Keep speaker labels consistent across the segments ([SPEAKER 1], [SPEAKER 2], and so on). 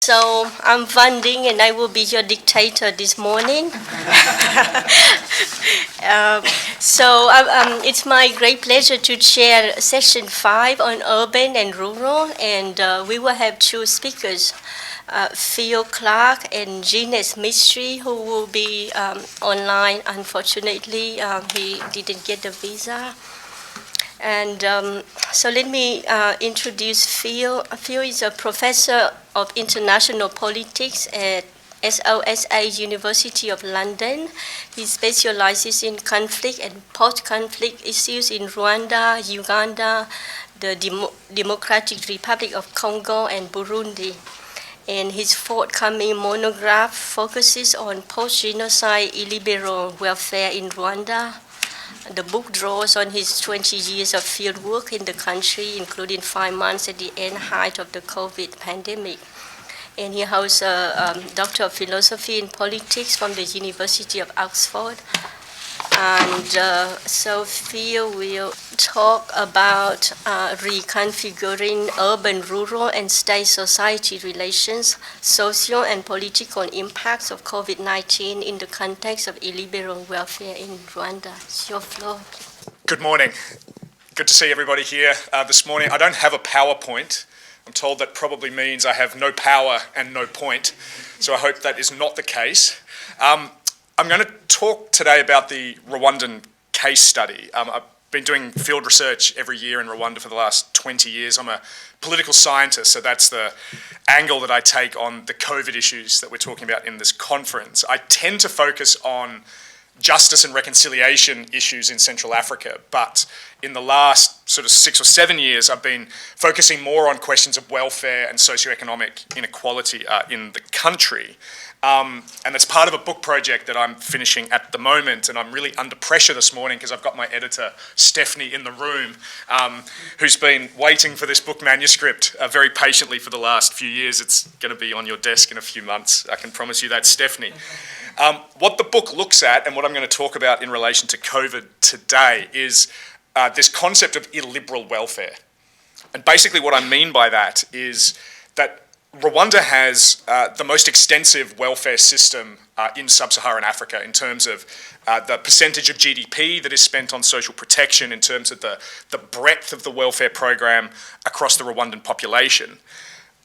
[SPEAKER 1] So I'm Van Ding and I will be your dictator this morning. It's my great pleasure to chair session 5 on urban and rural, and we will have two speakers, Phil Clark and Jeanette Mystery, who will be online. Unfortunately, he didn't get the visa. And so let me introduce Phil. Phil is a professor of international politics at SOSA University of London. He specializes in conflict and post-conflict issues in Rwanda, Uganda, the Democratic Republic of Congo, and Burundi. And his forthcoming monograph focuses on post-genocide illiberal welfare in Rwanda. The book draws on his 20 years of field work in the country, including 5 months at the height of the COVID pandemic. And he holds a Doctor of Philosophy in Politics from the University of Oxford. And so Phil will talk about reconfiguring urban, rural, and state-society relations, social and political impacts of COVID-19 in the context of illiberal welfare in Rwanda. It's your floor.
[SPEAKER 2] Good morning. Good to see everybody here this morning. I don't have a PowerPoint. I'm told that probably means I have no power and no point, so I hope that is not the case. I'm going to talk today about the Rwandan case study. I've been doing field research every year in Rwanda for the last 20 years. I'm a political scientist, so that's the angle that I take on the COVID issues that we're talking about in this conference. I tend to focus on justice and reconciliation issues in Central Africa, but in the last sort of 6 or 7 years, I've been focusing more on questions of welfare and socioeconomic inequality in the country. And it's part of a book project that I'm finishing at the moment, and I'm really under pressure this morning because I've got my editor, Stephanie, in the room, who's been waiting for this book manuscript very patiently for the last few years. It's going to be on your desk in a few months. I can promise you that, Stephanie. What the book looks at, and what I'm going to talk about in relation to COVID today, is this concept of illiberal welfare. And basically what I mean by that is that Rwanda has the most extensive welfare system in sub-Saharan Africa in terms of the percentage of GDP that is spent on social protection, in terms of the breadth of the welfare program across the Rwandan population.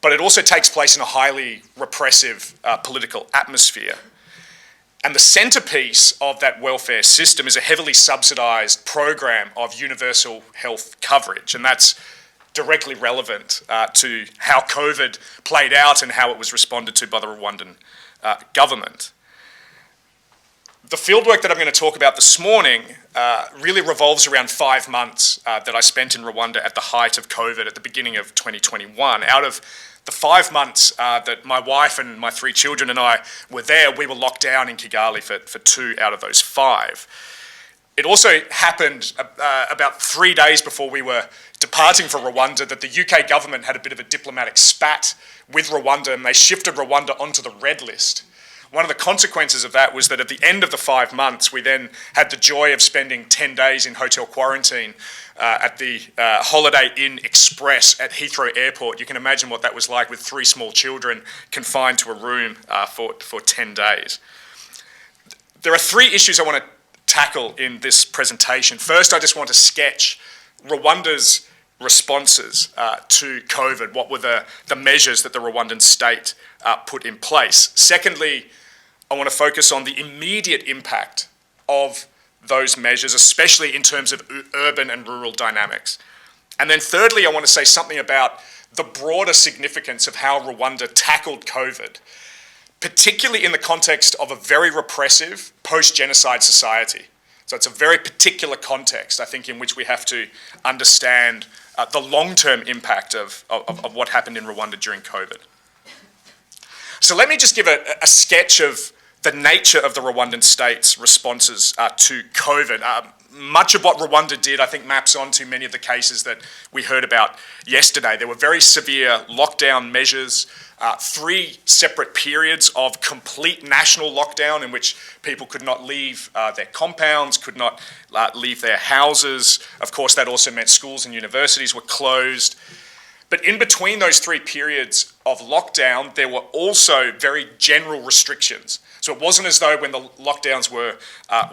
[SPEAKER 2] But it also takes place in a highly repressive political atmosphere. And the centerpiece of that welfare system is a heavily subsidized program of universal health coverage, and that's directly relevant to how COVID played out and how it was responded to by the Rwandan government. The fieldwork that I'm going to talk about this morning really revolves around 5 months that I spent in Rwanda at the height of COVID at the beginning of 2021. Out of the 5 months that my wife and my 3 children and I were there, we were locked down in Kigali for 2 out of those 5. It also happened about 3 days before we were departing for Rwanda that the UK government had a bit of a diplomatic spat with Rwanda, and they shifted Rwanda onto the red list. One of the consequences of that was that at the end of the 5 months, we then had the joy of spending 10 days in hotel quarantine at the Holiday Inn Express at Heathrow Airport. You can imagine what that was like with 3 small children confined to a room for 10 days. There are 3 issues I want to tackle in this presentation. First, I just want to sketch Rwanda's responses to COVID. What were the measures that the Rwandan state put in place? Secondly, I want to focus on the immediate impact of those measures, especially in terms of urban and rural dynamics. And then thirdly, I want to say something about the broader significance of how Rwanda tackled COVID, particularly in the context of a very repressive post-genocide society. So it's a very particular context, I think, in which we have to understand the long-term impact of what happened in Rwanda during COVID. So let me just give a sketch of the nature of the Rwandan state's responses to COVID. Much of what Rwanda did, I think, maps onto many of the cases that we heard about yesterday. There were very severe lockdown measures, 3 separate periods of complete national lockdown in which people could not leave their compounds, could not leave their houses. Of course, that also meant schools and universities were closed. But in between those 3 periods of lockdown, there were also very general restrictions. So it wasn't as though when the lockdowns were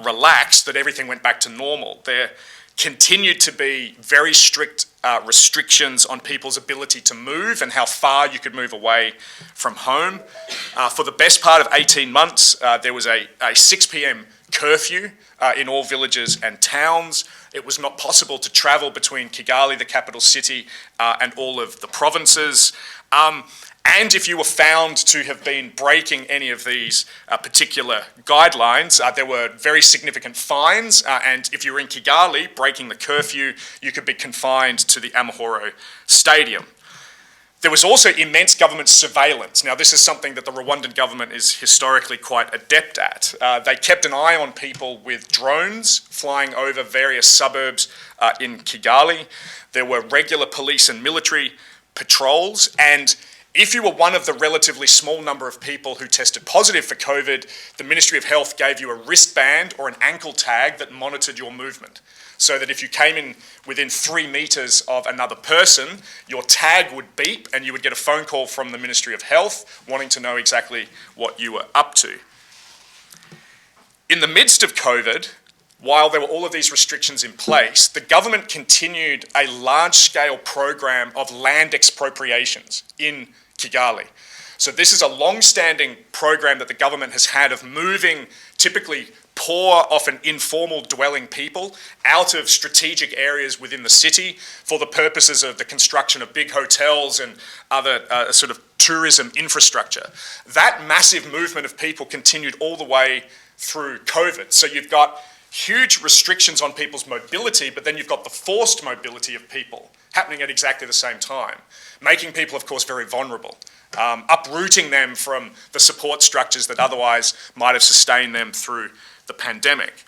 [SPEAKER 2] relaxed that everything went back to normal. There continued to be very strict restrictions on people's ability to move and how far you could move away from home. For the best part of 18 months, there was a 6 p.m. curfew in all villages and towns. It was not possible to travel between Kigali, the capital city, and all of the provinces. And if you were found to have been breaking any of these particular guidelines, there were very significant fines. And if you were in Kigali breaking the curfew, you could be confined to the Amahoro Stadium. There was also immense government surveillance. Now, this is something that the Rwandan government is historically quite adept at. They kept an eye on people with drones flying over various suburbs in Kigali. There were regular police and military patrols, and if you were one of the relatively small number of people who tested positive for COVID, the Ministry of Health gave you a wristband or an ankle tag that monitored your movement, so that if you came in within 3 meters of another person, your tag would beep and you would get a phone call from the Ministry of Health wanting to know exactly what you were up to. In the midst of COVID, while there were all of these restrictions in place, the government continued a large-scale program of land expropriations in Kigali. So this is a long-standing program that the government has had of moving typically poor, often informal dwelling people out of strategic areas within the city for the purposes of the construction of big hotels and other sort of tourism infrastructure. That massive movement of people continued all the way through COVID. So you've got huge restrictions on people's mobility, but then you've got the forced mobility of people happening at exactly the same time, making people, of course, very vulnerable, uprooting them from the support structures that otherwise might have sustained them through the pandemic.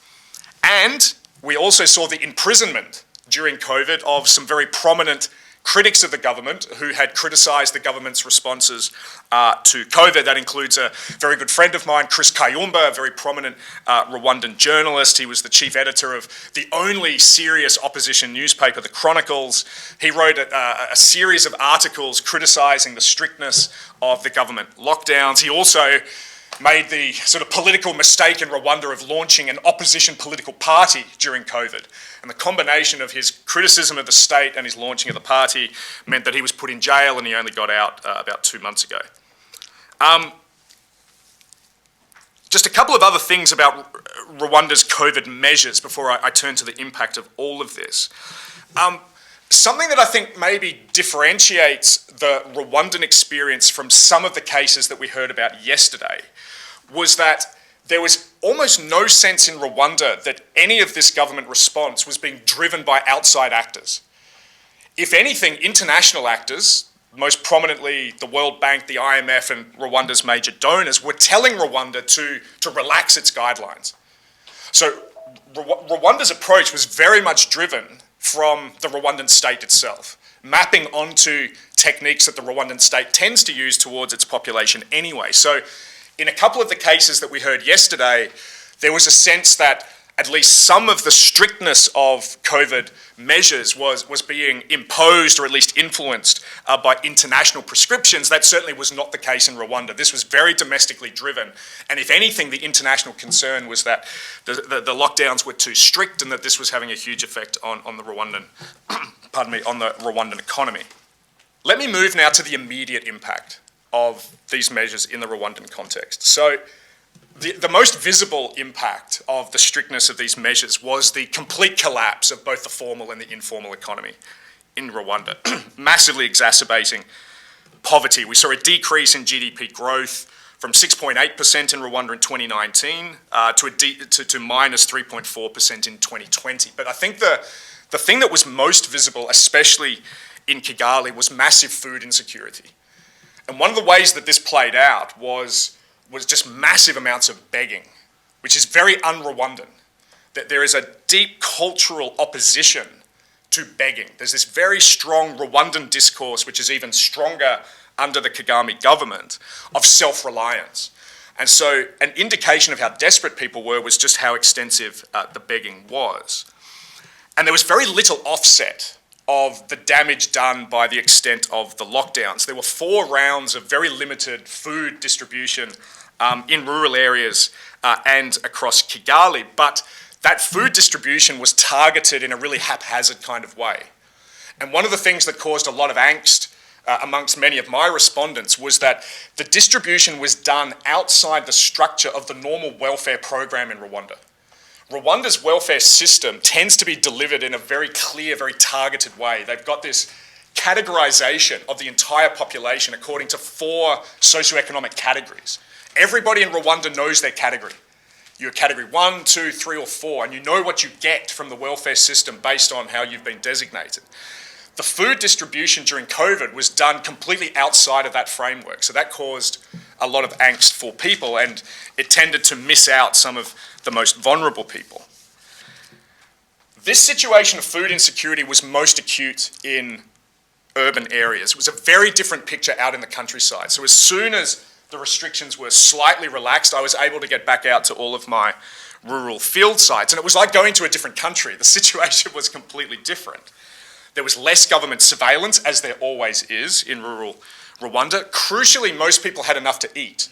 [SPEAKER 2] And we also saw the imprisonment during COVID of some very prominent critics of the government who had criticised the government's responses to COVID. That includes a very good friend of mine, Chris Kayumba, a very prominent Rwandan journalist. He was the chief editor of the only serious opposition newspaper, The Chronicles. He wrote a series of articles criticising the strictness of the government lockdowns. He also made the sort of political mistake in Rwanda of launching an opposition political party during COVID. And the combination of his criticism of the state and his launching of the party meant that he was put in jail and he only got out about 2 months ago. Just a couple of other things about Rwanda's COVID measures before I turn to the impact of all of this. Something that I think maybe differentiates the Rwandan experience from some of the cases that we heard about yesterday was that there was almost no sense in Rwanda that any of this government response was being driven by outside actors. If anything, international actors, most prominently the World Bank, the IMF, and Rwanda's major donors, were telling Rwanda to relax its guidelines. So Rwanda's approach was very much driven from the Rwandan state itself, mapping onto techniques that the Rwandan state tends to use towards its population anyway. So in a couple of the cases that we heard yesterday, there was a sense that at least some of the strictness of COVID measures was being imposed or at least influenced by international prescriptions. That certainly was not the case in Rwanda. This was very domestically driven. And if anything, the international concern was that the lockdowns were too strict and that this was having a huge effect on the Rwandan, on the Rwandan economy. Let me move now to the immediate impact of these measures in the Rwandan context. So the most visible impact of the strictness of these measures was the complete collapse of both the formal and the informal economy in Rwanda, massively exacerbating poverty. We saw a decrease in GDP growth from 6.8% in Rwanda in 2019 to minus 3.4% in 2020. But I think the thing that was most visible, especially in Kigali, was massive food insecurity. And one of the ways that this played out was just massive amounts of begging, which is very un-Rwandan. That there is a deep cultural opposition to begging. There's this very strong Rwandan discourse, which is even stronger under the Kagame government, of self-reliance. And so an indication of how desperate people were was just how extensive the begging was. And there was very little offset of the damage done by the extent of the lockdowns. There were 4 rounds of very limited food distribution in rural areas and across Kigali, but that food distribution was targeted in a really haphazard kind of way. And one of the things that caused a lot of angst amongst many of my respondents was that the distribution was done outside the structure of the normal welfare program in Rwanda. Rwanda's welfare system tends to be delivered in a very clear, very targeted way. They've got this categorization of the entire population according to 4 socioeconomic categories. Everybody in Rwanda knows their category. You're category 1, 2, 3, or 4, and you know what you get from the welfare system based on how you've been designated. The food distribution during COVID was done completely outside of that framework, so that caused a lot of angst for people, and it tended to miss out some of the most vulnerable people. This situation of food insecurity was most acute in urban areas. It was a very different picture out in the countryside. So as soon as the restrictions were slightly relaxed, I was able to get back out to all of my rural field sites, and it was like going to a different country. The situation was completely different. There was less government surveillance, as there always is in rural Rwanda. Crucially, most people had enough to eat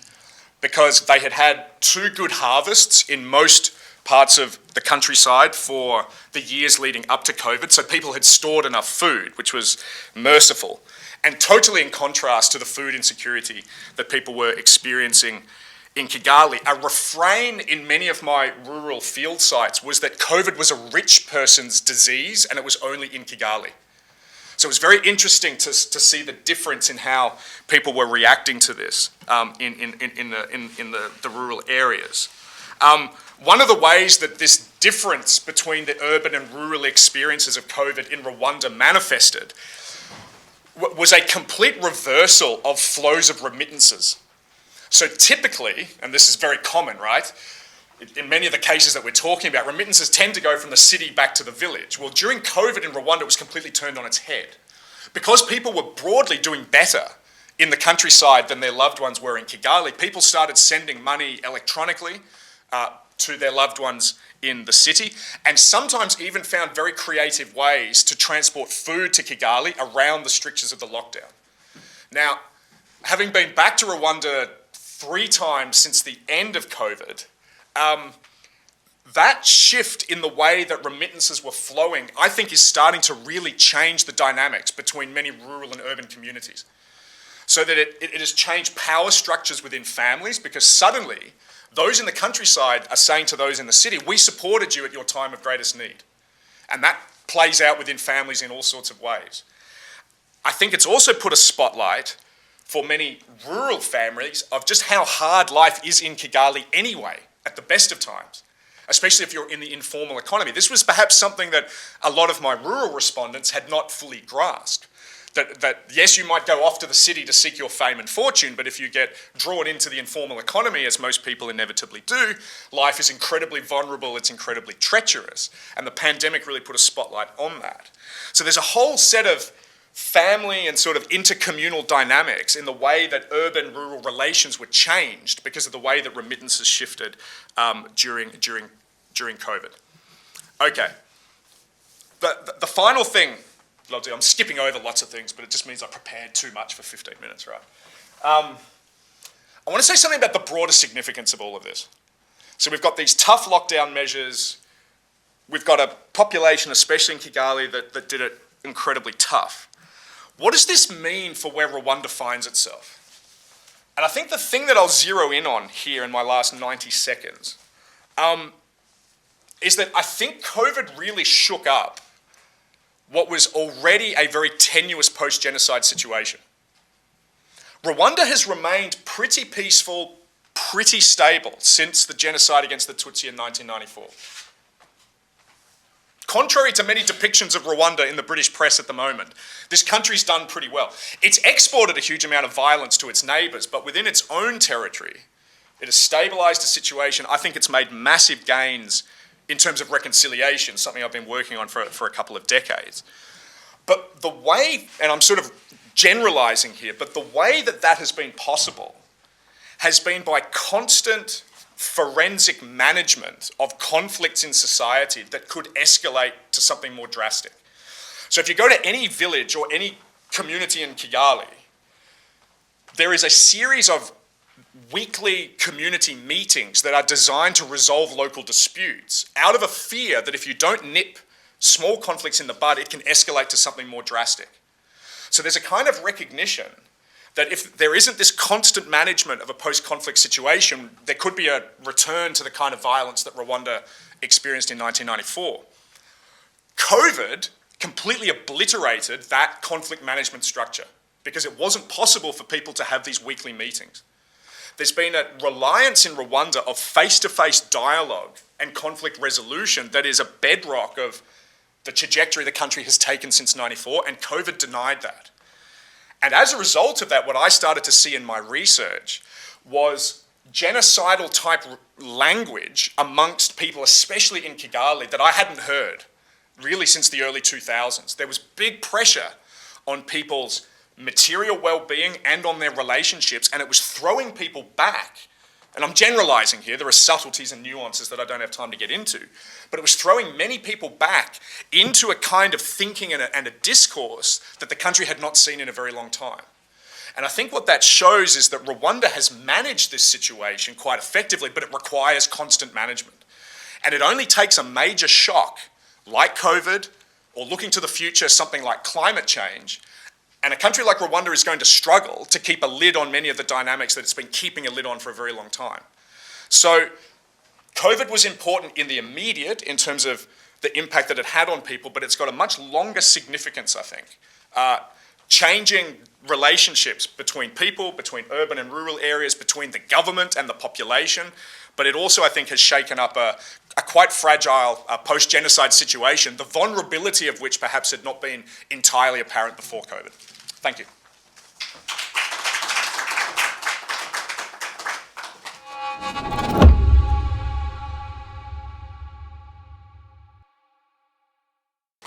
[SPEAKER 2] because they had had 2 good harvests in most parts of the countryside for the years leading up to COVID, so people had stored enough food, which was merciful, and totally in contrast to the food insecurity that people were experiencing in Kigali. A refrain in many of my rural field sites was that COVID was a rich person's disease and it was only in Kigali. So it was very interesting to see the difference in how people were reacting to this in the rural areas. One of the ways that this difference between the urban and rural experiences of COVID in Rwanda manifested was a complete reversal of flows of remittances. So typically, and this is very common, right? In many of the cases that we're talking about, remittances tend to go from the city back to the village. Well, during COVID in Rwanda, it was completely turned on its head. Because people were broadly doing better in the countryside than their loved ones were in Kigali, people started sending money electronically to their loved ones in the city, and sometimes even found very creative ways to transport food to Kigali around the strictures of the lockdown. Now, having been back to Rwanda 3 times since the end of COVID, that shift in the way that remittances were flowing, I think, is starting to really change the dynamics between many rural and urban communities. So that it has changed power structures within families, because suddenly those in the countryside are saying to those in the city, we supported you at your time of greatest need. And that plays out within families in all sorts of ways. I think it's also put a spotlight for many rural families of just how hard life is in Kigali anyway, at the best of times, especially if you're in the informal economy. This was perhaps something that a lot of my rural respondents had not fully grasped. That yes, you might go off to the city to seek your fame and fortune, but if you get drawn into the informal economy, as most people inevitably do, life is incredibly vulnerable, it's incredibly treacherous. And the pandemic really put a spotlight on that. So there's a whole set of family and sort of intercommunal dynamics in the way that urban-rural relations were changed because of the way that remittances shifted during COVID. Okay. The final thing, I'm skipping over lots of things, but it just means I prepared too much for 15 minutes, right? I want to say something about the broader significance of all of this. So we've got these tough lockdown measures. We've got a population, especially in Kigali, that did it incredibly tough. What does this mean for where Rwanda finds itself? And I think the thing that I'll zero in on here in my last 90 seconds is that I think COVID really shook up what was already a very tenuous post-genocide situation. Rwanda has remained pretty peaceful, pretty stable since the genocide against the Tutsi in 1994. Contrary to many depictions of Rwanda in the British press at the moment, this country's done pretty well. It's exported a huge amount of violence to its neighbours, but within its own territory, it has stabilised the situation. I think it's made massive gains in terms of reconciliation, something I've been working on for a couple of decades. But the way, and I'm sort of generalising here, but the way that that has been possible has been by constant forensic management of conflicts in society that could escalate to something more drastic. So if you go to any village or any community in Kigali, there is a series of weekly community meetings that are designed to resolve local disputes out of a fear that if you don't nip small conflicts in the bud, it can escalate to something more drastic. So there's a kind of recognition that if there isn't this constant management of a post-conflict situation, there could be a return to the kind of violence that Rwanda experienced in 1994. COVID completely obliterated that conflict management structure because it wasn't possible for people to have these weekly meetings. There's been a reliance in Rwanda of face-to-face dialogue and conflict resolution that is a bedrock of the trajectory the country has taken since '94, and COVID denied that. And as a result of that, what I started to see in my research was genocidal type language amongst people, especially in Kigali, that I hadn't heard really since the early 2000s. There was big pressure on people's material well-being and on their relationships, and it was throwing people back. And I'm generalizing here, there are subtleties and nuances that I don't have time to get into, but it was throwing many people back into a kind of thinking and a discourse that the country had not seen in a very long time. And I think what that shows is that Rwanda has managed this situation quite effectively, but it requires constant management. And it only takes a major shock, like COVID, or looking to the future, something like climate change, and a country like Rwanda is going to struggle to keep a lid on many of the dynamics that it's been keeping a lid on for a very long time. So COVID was important in the immediate in terms of the impact that it had on people, but it's got a much longer significance, I think. Changing relationships between people, between urban and rural areas, between the government and the population, but it also, I think, has shaken up a quite fragile post-genocide situation, the vulnerability of which perhaps had not been entirely apparent before COVID. Thank you.